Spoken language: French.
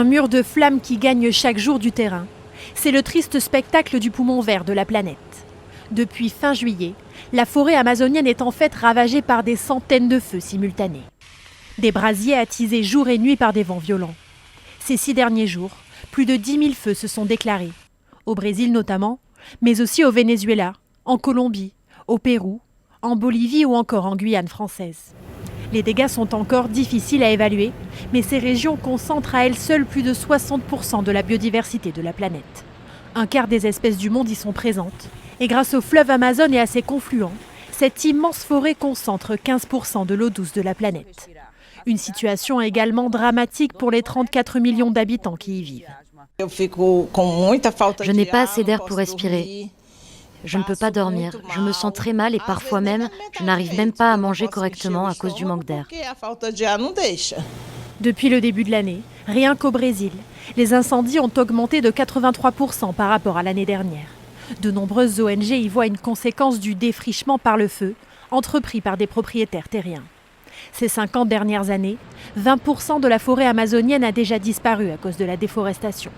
Un mur de flammes qui gagne chaque jour du terrain. C'est le triste spectacle du poumon vert de la planète. Depuis fin juillet, la forêt amazonienne est en fait ravagée par des centaines de feux simultanés. Des brasiers attisés jour et nuit par des vents violents. Ces 6 derniers jours, plus de 10 000 feux se sont déclarés. Au Brésil notamment, mais aussi au Venezuela, en Colombie, au Pérou, en Bolivie ou encore en Guyane française. Les dégâts sont encore difficiles à évaluer, mais ces régions concentrent à elles seules plus de 60% de la biodiversité de la planète. Un quart des espèces du monde y sont présentes. Et grâce au fleuve Amazone et à ses confluents, cette immense forêt concentre 15% de l'eau douce de la planète. Une situation également dramatique pour les 34 millions d'habitants qui y vivent. Je n'ai pas assez d'air pour respirer. Je ne peux pas dormir, je me sens très mal et parfois même, je n'arrive même pas à manger correctement à cause du manque d'air. Depuis le début de l'année, rien qu'au Brésil, les incendies ont augmenté de 83% par rapport à l'année dernière. De nombreuses ONG y voient une conséquence du défrichement par le feu, entrepris par des propriétaires terriens. Ces 50 dernières années, 20% de la forêt amazonienne a déjà disparu à cause de la déforestation.